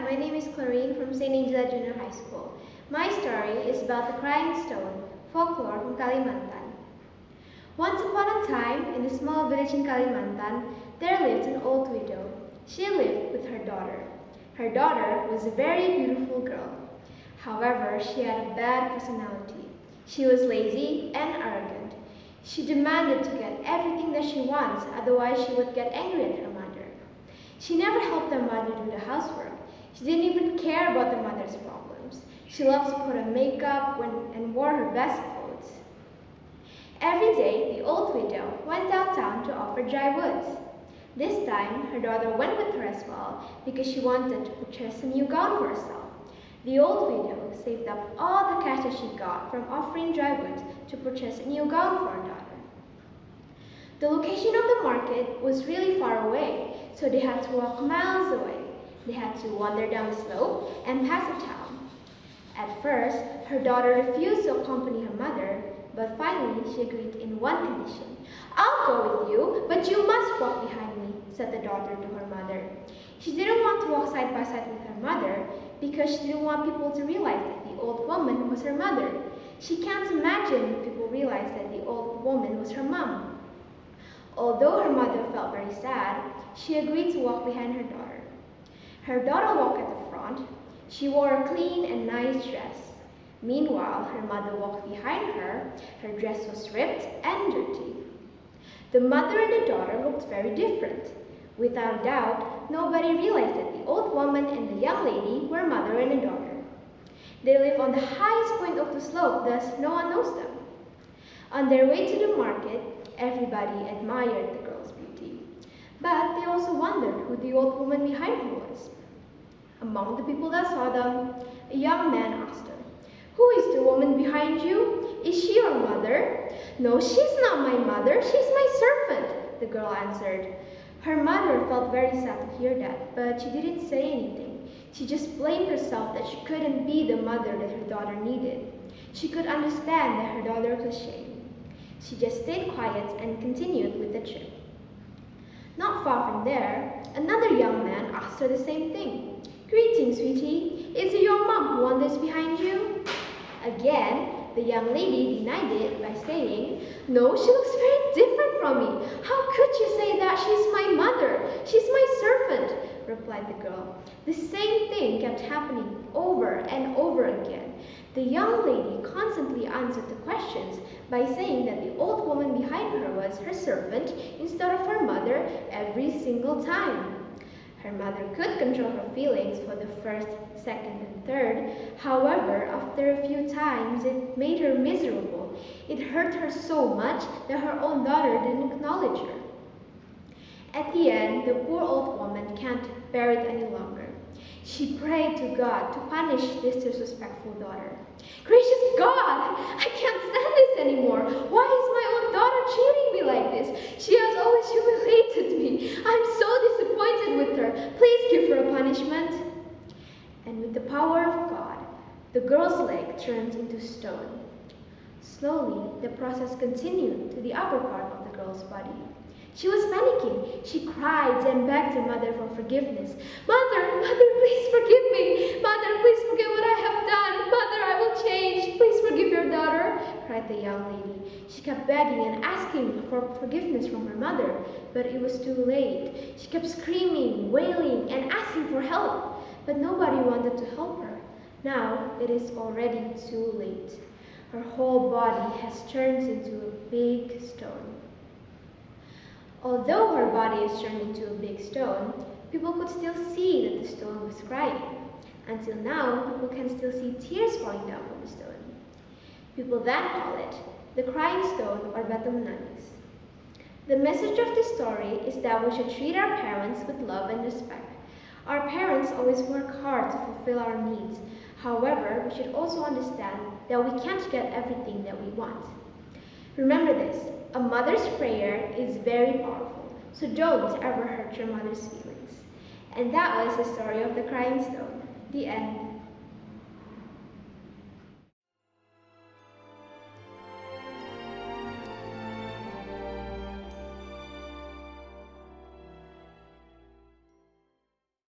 my name is Clairine from St. Angela Junior High School. My story is about the crying stone, folklore from Kalimantan. Once upon a time, in a small village in Kalimantan, there lived an old widow. She lived with her daughter. Her daughter was a very beautiful girl. However, she had a bad personality. She was lazy and arrogant. She demanded to get everything that she wants, otherwise she would get angry at her mother. She never helped her mother do the housework. She didn't even care about the mother's problems. She loved to put on makeup and wore her best clothes. Every day, the old widow went downtown to offer dry woods. This time, her daughter went with her as well because she wanted to purchase a new gown for herself. The old widow saved up all the cash that she got from offering dry woods to purchase a new gown for her daughter. The location of the market was really far away, so they had to walk miles away. They had to wander down the slope and pass a town. At first, her daughter refused to accompany her mother, but finally she agreed in one condition. "I'll go with you, but you must walk behind me," said the daughter to her mother. She didn't want to walk side by side with her mother because she didn't want people to realize that the old woman was her mother. She can't imagine if people realized that the old woman was her mom. Although her mother felt very sad, she agreed to walk behind her daughter. Her daughter walked at the front. She wore a clean and nice dress. Meanwhile, her mother walked behind her. Her dress was ripped and dirty. The mother and the daughter looked very different. Without a doubt, nobody realized that the old woman and the young lady were mother and a daughter. They live on the highest point of the slope, thus no one knows them. On their way to the market, everybody admired the girl's beauty. But they also wondered who the old woman behind her was. Among the people that saw them, a young man asked her, "Who is the woman behind you? Is she your mother?" "No, she's not my mother, she's my servant," the girl answered. Her mother felt very sad to hear that, but she didn't say anything. She just blamed herself that she couldn't be the mother that her daughter needed. She could understand that her daughter was ashamed. She just stayed quiet and continued with the trip. Not far from there, another young man asked her the same thing. "Greetings, sweetie. Is it your mom who wanders behind you?" Again, the young lady denied it by saying, "No, she looks very different from me. How could you say that? She's my mother. She's my servant," replied the girl. The same thing kept happening over and over again. The young lady constantly answered the questions by saying that the old woman behind her was her servant instead of her mother every single time. Her mother could control her feelings for the first, second, and third. However, after a few times, it made her miserable. It hurt her so much that her own daughter didn't acknowledge her. At the end, the poor old woman can't bear it any longer. She prayed to God to punish this disrespectful daughter. "Gracious God, I can't stand this anymore. Why is my own daughter treating me like this? She has always humiliated me. I'm so disappointed with her. Please give her a punishment." And with the power of God, the girl's leg turned into stone. Slowly, the process continued to the upper part of the girl's body. She was panicking. She cried and begged her mother for forgiveness. Mother, please forgive me. Mother, please forget what I have done. Mother, I will change. Please forgive your daughter," cried the young lady. She kept begging and asking for forgiveness from her mother, but it was too late. She kept screaming, wailing, and asking for help, but nobody wanted to help her. Now it is already too late. Her whole body has turned into a big stone. Although her body is turned into a big stone, people could still see that the stone was crying. Until now, people can still see tears falling down from the stone. People then call it the crying stone or batu menangis. The message of this story is that we should treat our parents with love and respect. Our parents always work hard to fulfill our needs. However, we should also understand that we can't get everything that we want. Remember this, a mother's prayer is very powerful, so don't ever hurt your mother's feelings. And that was the story of the crying stone. The end.